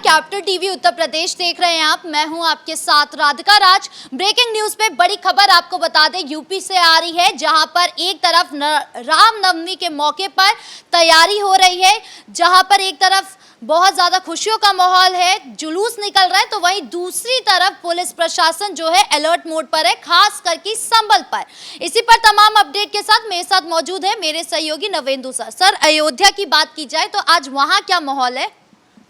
Capital TV Uttar Pradesh देख रहे हैं आप। मैं हूं आपके साथ राधिका राज। ब्रेकिंग न्यूज पे बड़ी खबर आपको बता दें, यूपी से आ रही है, जहां पर एक तरफ रामनवमी के मौके पर तैयारी हो रही है, जहां पर एक तरफ बहुत ज्यादा खुशियों का माहौल है, जुलूस निकल रहा है, तो वहीं दूसरी तरफ पुलिस प्रशासन जो है अलर्ट मोड पर है, खास करके संभल पर। इसी पर तमाम अपडेट के साथ मेरे साथ मौजूद है मेरे सहयोगी नवेंदु सर। सर, अयोध्या की बात की जाए तो आज वहां क्या माहौल है?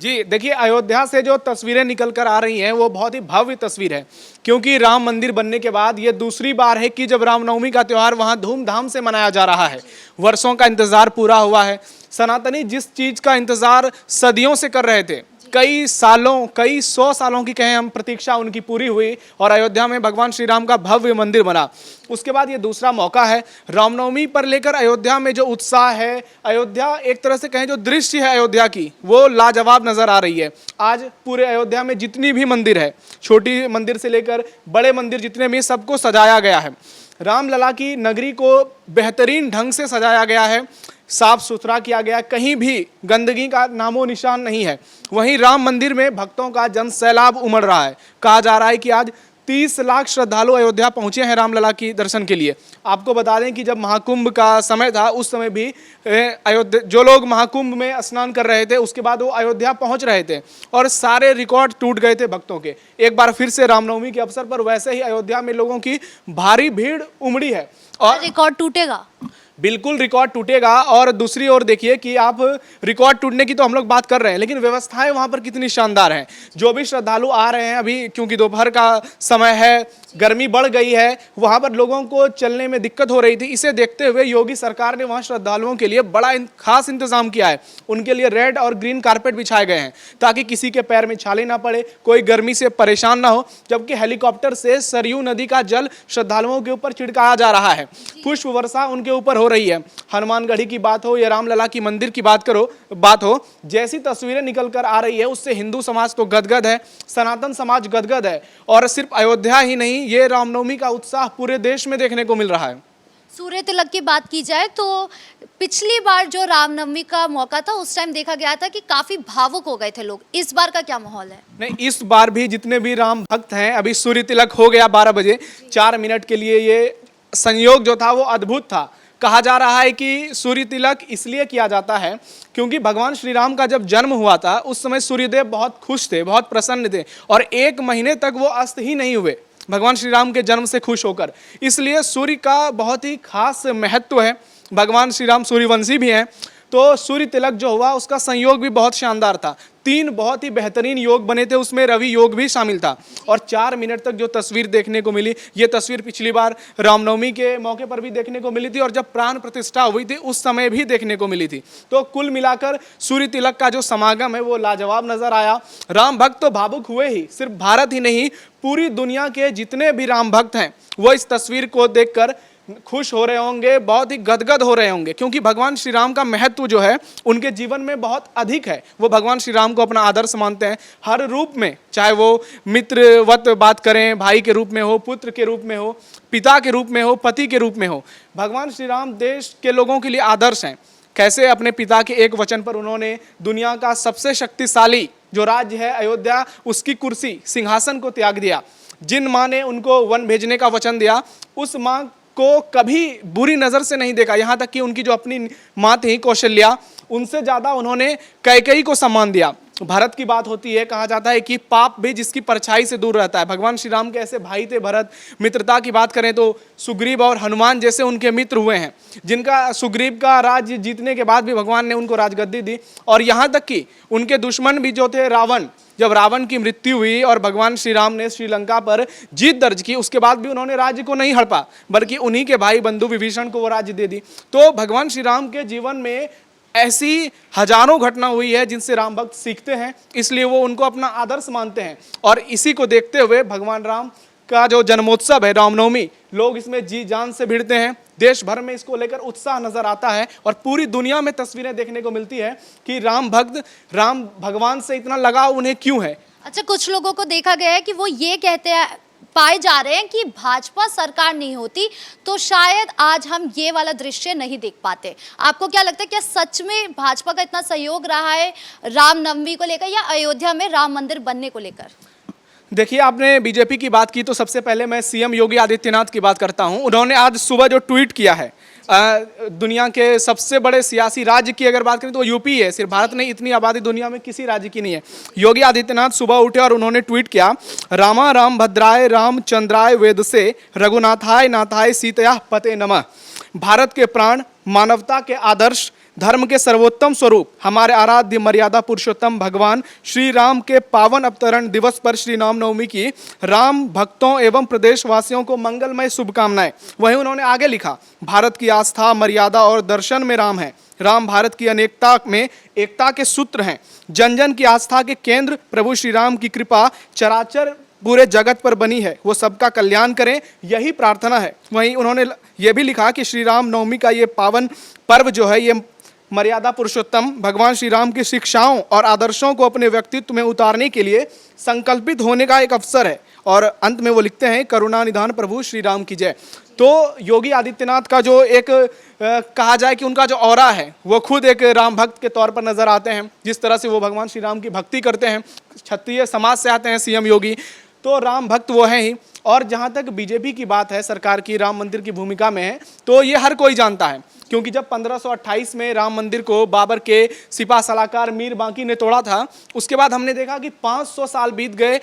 जी देखिए, अयोध्या से जो तस्वीरें निकल कर आ रही हैं वो बहुत ही भव्य तस्वीर है, क्योंकि राम मंदिर बनने के बाद ये दूसरी बार है कि जब रामनवमी का त्यौहार वहाँ धूमधाम से मनाया जा रहा है। वर्षों का इंतजार पूरा हुआ है। सनातनी जिस चीज़ का इंतजार सदियों से कर रहे थे, कई सालों, कई 100 सालों की कहें हम, प्रतीक्षा उनकी पूरी हुई और अयोध्या में भगवान श्री राम का भव्य मंदिर बना। उसके बाद ये दूसरा मौका है रामनवमी पर लेकर अयोध्या में जो उत्साह है, अयोध्या एक तरह से कहें जो दृश्य है अयोध्या की, वो लाजवाब नज़र आ रही है। आज पूरे अयोध्या में जितनी भी मंदिर है, छोटी मंदिर से लेकर बड़े मंदिर जितने भी, सबको सजाया गया है। रामलला की नगरी को बेहतरीन ढंग से सजाया गया है, साफ सुथरा किया गया, कहीं भी गंदगी का नामो निशान नहीं है। वहीं राम मंदिर में भक्तों का जन सैलाब उमड़ रहा है। कहा जा रहा है कि आज 30 लाख श्रद्धालु अयोध्या पहुंचे हैं रामलला की दर्शन के लिए। आपको बता दें कि जब महाकुंभ का समय था, उस समय भी अयोध्या जो लोग महाकुंभ में स्नान कर रहे थे, उसके बाद वो अयोध्या पहुंच रहे थे और सारे रिकॉर्ड टूट गए थे भक्तों के। एक बार फिर से रामनवमी के अवसर पर वैसे ही अयोध्या में लोगों की भारी भीड़ उमड़ी है और रिकॉर्ड टूटेगा, बिल्कुल रिकॉर्ड टूटेगा। और दूसरी ओर देखिए कि आप रिकॉर्ड टूटने की तो हम लोग बात कर रहे हैं, लेकिन व्यवस्थाएं वहां पर कितनी शानदार हैं। जो भी श्रद्धालु आ रहे हैं, अभी क्योंकि दोपहर का समय है, गर्मी बढ़ गई है, वहां पर लोगों को चलने में दिक्कत हो रही थी। इसे देखते हुए योगी सरकार ने वहां श्रद्धालुओं के लिए बड़ा खास इंतजाम किया है। उनके लिए रेड और ग्रीन कारपेट बिछाए गए हैं ताकि किसी के पैर में छाले ना पड़े, कोई गर्मी से परेशान ना हो। जबकि हेलीकॉप्टर से सरयू नदी का जल श्रद्धालुओं के ऊपर छिड़काया जा रहा है, पुष्प वर्षा उनके ऊपर हो रही है। हनुमानगढ़ी की बात हो या रामलला की मंदिर की बात हो, जैसी तस्वीरें निकल कर आ रही है उससे हिंदू समाज तो गदगद है, सनातन समाज गदगद है। और सिर्फ अयोध्या ही नहीं, ये रामनवमी का उत्साह पूरे देश में देखने को मिल रहा है। सूर्य तिलक की बात की जाए तो पिछली बार जो रामनवमी का मौका था, उस टाइम देखा गया था कि काफी भावुक हो गए थे लोग। इस बार का क्या माहौल है? नहीं, इस बार भी जितने भी राम भक्त हैं, अभी सूर्य तिलक हो गया 12 बजे, 4 मिनट के लिए ये संयोग जो था वो अद्भुत था। कहा जा रहा है कि सूर्य तिलक इसलिए किया जाता है क्योंकि भगवान श्री राम का जब जन्म हुआ था, उस समय सूर्यदेव बहुत खुश थे, बहुत प्रसन्न थे और 1 महीने तक वो अस्त ही नहीं हुए भगवान श्री राम के जन्म से खुश होकर। इसलिए सूर्य का बहुत ही खास महत्व है। भगवान श्री राम सूर्यवंशी भी हैं, तो सूर्य तिलक जो हुआ उसका संयोग भी बहुत शानदार था। 3 बहुत ही बेहतरीन योग बने थे, उसमें रवि योग भी शामिल था। और 4 मिनट तक जो तस्वीर देखने को मिली, ये तस्वीर पिछली बार रामनवमी के मौके पर भी देखने को मिली थी और जब प्राण प्रतिष्ठा हुई थी उस समय भी देखने को मिली थी। तो कुल मिलाकर सूर्य तिलक का जो समागम है वो लाजवाब नजर आया। राम भक्त तो भावुक हुए ही, सिर्फ भारत ही नहीं, पूरी दुनिया के जितने भी राम भक्त हैं वो इस तस्वीर को देखकर खुश हो रहे होंगे, बहुत ही गदगद हो रहे होंगे, क्योंकि भगवान श्री राम का महत्व जो है उनके जीवन में बहुत अधिक है। वो भगवान श्री राम को अपना आदर्श मानते हैं हर रूप में, चाहे वो मित्रवत बात करें, भाई के रूप में हो, पुत्र के रूप में हो, पिता के रूप में हो, पति के रूप में हो। भगवान श्री राम देश के लोगों के लिए आदर्श हैं। कैसे अपने पिता के एक वचन पर उन्होंने दुनिया का सबसे शक्तिशाली जो राज्य है अयोध्या, उसकी कुर्सी, सिंहासन को त्याग दिया। जिन माँ ने उनको वन भेजने का वचन दिया, उस माँ को कभी बुरी नज़र से नहीं देखा। यहाँ तक कि उनकी जो अपनी माँ थी कौशल्या, उनसे ज़्यादा उन्होंने कैकेयी को सम्मान दिया। भरत की बात होती है, कहा जाता है कि पाप भी जिसकी परछाई से दूर रहता है। भगवान श्री राम के ऐसे भाई थे भरत। मित्रता की बात करें तो सुग्रीव और हनुमान जैसे उनके मित्र हुए हैं, जिनका सुग्रीव का राज्य जीतने के बाद भी भगवान ने उनको राजगद्दी दी। और यहाँ तक कि उनके दुश्मन भी जो थे रावण, जब रावण की मृत्यु हुई और भगवान श्री राम ने श्रीलंका पर जीत दर्ज की, उसके बाद भी उन्होंने राज्य को नहीं हड़पा, बल्कि उन्हीं के भाई बंधु विभीषण को वो राज्य दे दी। तो भगवान श्री राम के जीवन में ऐसी हजारों घटना हुई है जिनसे राम भक्त सीखते हैं, इसलिए वो उनको अपना आदर्श मानते हैं। और इसी को देखते हुए भगवान राम का जो जन्मोत्सव है रामनवमी, लोग इसमें जी जान से भिड़ते हैं। देश भर में इसको लेकर उत्साह नजर आता है और पूरी दुनिया में तस्वीरें देखने को मिलती है कि राम भक्त, राम भगवान से इतना लगाव उन्हें क्यों है। अच्छा, कुछ लोगों को देखा गया है कि वो ये कहते हैं पाए जा रहे हैं कि भाजपा सरकार नहीं होती तो शायद आज हम ये वाला दृश्य नहीं देख पाते। आपको क्या लगता है, क्या सच में भाजपा का इतना सहयोग रहा है रामनवमी को लेकर या अयोध्या में राम मंदिर बनने को लेकर? देखिए, आपने बीजेपी की बात की तो सबसे पहले मैं सीएम योगी आदित्यनाथ की बात करता हूं। उन्होंने आज सुबह जो ट्वीट किया है, दुनिया के सबसे बड़े सियासी राज्य की अगर बात करें तो यूपी है। सिर्फ भारत नहीं, इतनी आबादी दुनिया में किसी राज्य की नहीं है। योगी आदित्यनाथ सुबह उठे और उन्होंने ट्वीट किया, रामा राम भद्राय रामचंद्राय वेदसे रघुनाथाय नाथाय सीतया पते नमः। भारत के प्राण, मानवता के आदर्श, धर्म के सर्वोत्तम स्वरूप, हमारे आराध्य मर्यादा पुरुषोत्तम भगवान श्री राम के पावन अवतरण दिवस पर श्री रामनवमी की राम भक्तों एवं प्रदेशवासियों को मंगलमय शुभकामनाएं। वहीं उन्होंने आगे लिखा, भारत की आस्था, मर्यादा और दर्शन में राम है। राम भारत की अनेकता में एकता के सूत्र हैं। जन जन की आस्था के केंद्र प्रभु श्री राम की कृपा चराचर पूरे जगत पर बनी है, वो सबका कल्याण करें, यही प्रार्थना है। वहीं उन्होंने ये भी लिखा कि श्री राम नवमी का ये पावन पर्व जो है, ये मर्यादा पुरुषोत्तम भगवान श्री राम की शिक्षाओं और आदर्शों को अपने व्यक्तित्व में उतारने के लिए संकल्पित होने का एक अवसर है। और अंत में वो लिखते हैं, करुणा निधान प्रभु श्री राम की जय। तो योगी आदित्यनाथ का जो एक कहा जाए कि उनका जो ऑरा है, वो खुद एक राम भक्त के तौर पर नजर आते हैं। जिस तरह से वो भगवान श्री राम की भक्ति करते हैं, क्षत्रिय समाज से आते हैं सीएम योगी, तो राम भक्त वो हैं ही। और जहाँ तक बीजेपी की बात है, सरकार की राम मंदिर की भूमिका में है, तो ये हर कोई जानता है। क्योंकि जब 1528 में राम मंदिर को बाबर के सिपा सलाहकार मीर बांकी ने तोड़ा था, उसके बाद हमने देखा कि 500 साल बीत गए,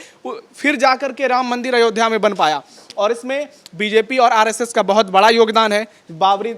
फिर जाकर के राम मंदिर अयोध्या में बन पाया। और इसमें बीजेपी और आरएसएस का बहुत बड़ा योगदान है। बाबरी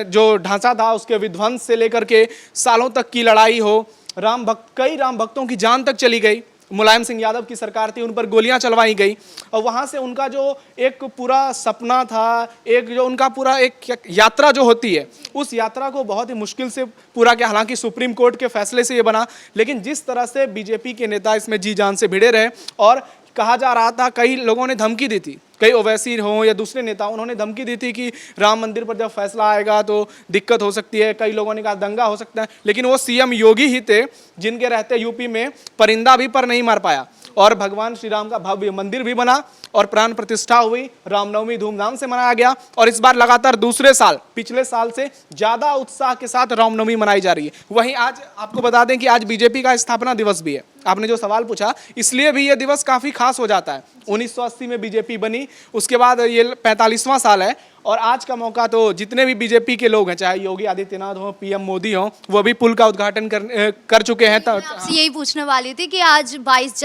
जो ढांचा था, उसके विध्वंस से लेकर के सालों तक की लड़ाई हो, कई राम भक्तों की जान तक चली गई। मुलायम सिंह यादव की सरकार थी, उन पर गोलियां चलवाई गई। और वहां से उनका जो एक पूरा सपना था, एक जो उनका पूरा एक यात्रा जो होती है, उस यात्रा को बहुत ही मुश्किल से पूरा किया। हालांकि सुप्रीम कोर्ट के फैसले से ये बना, लेकिन जिस तरह से बीजेपी के नेता इसमें जी जान से भिड़े रहे, और कहा जा रहा था, कई लोगों ने धमकी दी थी, कई ओवैसी हों या दूसरे नेता, उन्होंने धमकी दी थी कि राम मंदिर पर जब फैसला आएगा तो दिक्कत हो सकती है। कई लोगों ने कहा दंगा हो सकता है। लेकिन वो सीएम योगी ही थे जिनके रहते यूपी में परिंदा भी पर नहीं मार पाया, और भगवान श्री राम का भव्य मंदिर भी बना और प्राण प्रतिष्ठा हुई। रामनवमी धूमधाम से मनाया गया, और इस बार लगातार दूसरे साल, पिछले साल से ज्यादा उत्साह के साथ रामनवमी मनाई जा रही है। वहीं आज आपको बता दें कि आज बीजेपी का स्थापना दिवस भी है। आपने जो सवाल पूछा, इसलिए भी ये दिवस काफी खास हो जाता है। 1980 में बीजेपी बनी, उसके बाद ये 45वां साल है। और आज का मौका तो जितने भी बीजेपी के लोग हैं, चाहे योगी आदित्यनाथ हो, पीएम मोदी हो, वो भी पुल का उद्घाटन कर चुके हैं। आपसे यही पूछने वाली थी कि आज 22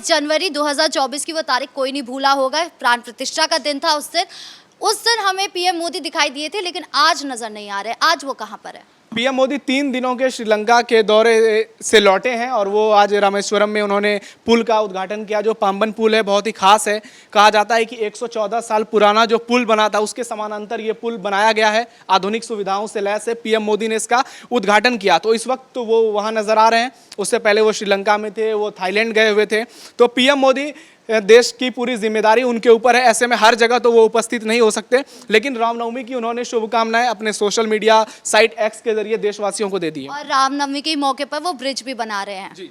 जनवरी 2024 की वो तारीख कोई नहीं भूला होगा, प्राण प्रतिष्ठा का दिन था। उस दिन हमें पीएम मोदी दिखाई दिए थे, लेकिन आज नजर नहीं आ रहे। आज वो कहाँ पर है? पीएम मोदी 3 दिनों के श्रीलंका के दौरे से लौटे हैं, और वो आज रामेश्वरम में उन्होंने पुल का उद्घाटन किया। जो पाम्बन पुल है, बहुत ही खास है। कहा जाता है कि 114 साल पुराना जो पुल बना था, उसके समानांतर ये पुल बनाया गया है। आधुनिक सुविधाओं से लैस है। पीएम मोदी ने इसका उद्घाटन किया, तो इस वक्त तो वो वहाँ नजर आ रहे हैं। उससे पहले वो श्रीलंका में थे, वो थाईलैंड गए हुए थे। तो पीएम मोदी, देश की पूरी जिम्मेदारी उनके ऊपर है, ऐसे में हर जगह तो वो उपस्थित नहीं हो सकते। लेकिन रामनवमी की उन्होंने शुभकामनाएं अपने सोशल मीडिया साइट एक्स के जरिए देशवासियों को दे दी है। और रामनवमी के मौके पर वो ब्रिज भी बना रहे हैं। जी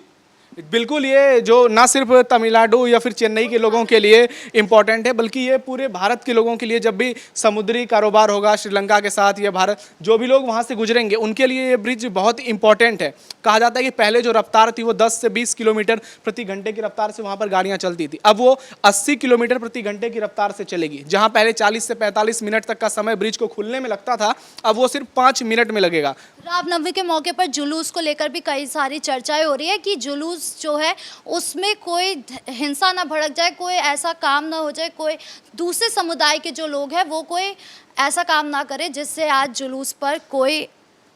बिल्कुल, ये जो ना सिर्फ तमिलनाडु या फिर चेन्नई के लोगों के लिए इम्पोर्टेंट है, बल्कि ये पूरे भारत के लोगों के लिए, जब भी समुद्री कारोबार होगा श्रीलंका के साथ, या भारत जो भी लोग वहाँ से गुजरेंगे, उनके लिए ये ब्रिज बहुत इंपॉर्टेंट है। कहा जाता है कि पहले जो रफ्तार थी वो 10 से 20 किलोमीटर प्रति घंटे की रफ्तार से वहाँ पर गाड़ियाँ चलती थी, अब वो 80 किलोमीटर प्रति घंटे की रफ्तार से चलेगी। जहाँ पहले 40 से 45 मिनट तक का समय ब्रिज को खुलने में लगता था, अब वो सिर्फ 5 मिनट में लगेगा। रामनवमी के मौके पर जुलूस को लेकर भी कई सारी चर्चाएं हो रही है कि जुलूस जो है उसमें कोई हिंसा ना भड़क जाए, कोई ऐसा काम ना हो जाए, कोई दूसरे समुदाय के जो लोग हैं वो कोई ऐसा काम ना करे जिससे आज जुलूस पर कोई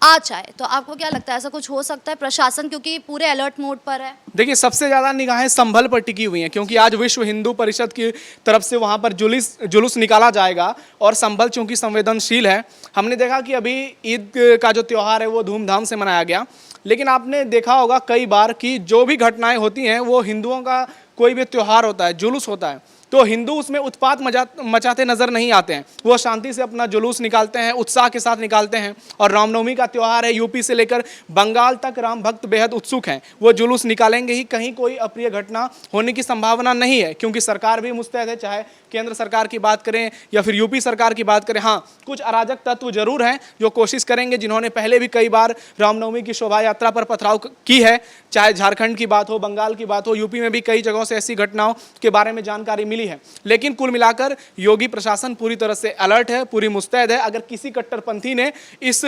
आ जाए। तो आपको क्या लगता है, ऐसा कुछ हो सकता है? प्रशासन क्योंकि पूरे अलर्ट मोड पर है। देखिए, सबसे ज़्यादा निगाहें संभल पर टिकी हुई हैं, क्योंकि आज विश्व हिंदू परिषद की तरफ से वहाँ पर जुलूस निकाला जाएगा, और संभल चूंकि संवेदनशील है। हमने देखा कि अभी ईद का जो त्यौहार है वो धूमधाम से मनाया गया, लेकिन आपने देखा होगा कई बार कि जो भी घटनाएं होती हैं, वो हिंदुओं का कोई भी त्यौहार होता है, जुलूस होता है, तो हिंदू उसमें उत्पात मचाते नजर नहीं आते हैं। वो शांति से अपना जुलूस निकालते हैं, उत्साह के साथ निकालते हैं। और रामनवमी का त्यौहार है, यूपी से लेकर बंगाल तक राम भक्त बेहद उत्सुक हैं, वो जुलूस निकालेंगे ही। कहीं कोई अप्रिय घटना होने की संभावना नहीं है, क्योंकि सरकार भी मुस्तैद है, चाहे केंद्र सरकार की बात करें या फिर यूपी सरकार की बात करें। हाँ, कुछ अराजक तत्व जरूर हैं जो कोशिश करेंगे, जिन्होंने पहले भी कई बार रामनवमी की शोभा यात्रा पर पथराव की है, चाहे झारखंड की बात हो, बंगाल की बात हो, यूपी में भी कई जगहों से ऐसी घटनाओं के बारे में जानकारी मिली है। लेकिन कुल मिलाकर योगी प्रशासन पूरी तरह से अलर्ट है, पूरी मुस्तैद है। अगर किसी कट्टरपंथी ने इस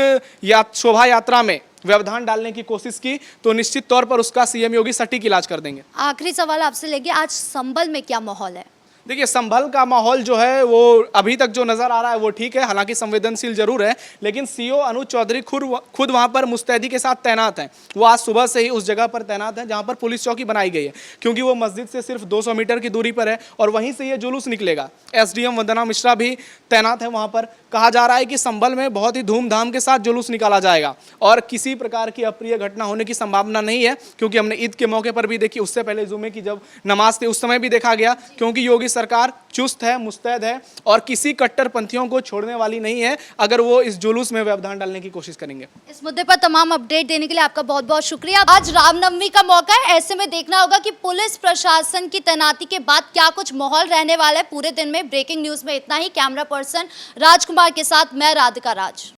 शोभा यात्रा में व्यवधान डालने की कोशिश की तो निश्चित तौर पर उसका सीएम योगी सटीक इलाज कर देंगे। आखिरी सवाल आपसे लेंगे, आज संभल में क्या माहौल है? देखिए, संभल का माहौल जो है वो अभी तक जो नजर आ रहा है वो ठीक है, हालांकि संवेदनशील जरूर है। लेकिन सीओ अनुज चौधरी खुद वहां पर मुस्तैदी के साथ तैनात हैं। वो आज सुबह से ही उस जगह पर तैनात हैं जहां पर पुलिस चौकी बनाई गई है, क्योंकि वो मस्जिद से सिर्फ 200 मीटर की दूरी पर है और वहीं से ये जुलूस निकलेगा। एसडीएम वंदना मिश्रा भी तैनात है वहां पर। कहा जा रहा है कि संभल में बहुत ही धूमधाम के साथ जुलूस निकाला जाएगा और किसी प्रकार की अप्रिय घटना होने की संभावना नहीं है, क्योंकि हमने ईद के मौके पर भी देखी, उससे पहले जुमे की जब नमाज थी उस समय भी देखा गया, क्योंकि योगी सरकार चुस्त है, मुस्तैद है और किसी कट्टरपंथियों को छोड़ने वाली नहीं है अगर वो इस जुलूस में व्यवधान डालने की कोशिश करेंगे। इस मुद्दे पर तमाम अपडेट देने के लिए आपका बहुत बहुत शुक्रिया। आज रामनवमी का मौका है, ऐसे में देखना होगा कि पुलिस प्रशासन की तैनाती के बाद क्या कुछ माहौल रहने वाला है पूरे दिन में। ब्रेकिंग न्यूज में इतना ही। कैमरा पर्सन राजकुमार के साथ मैं राधिका राज।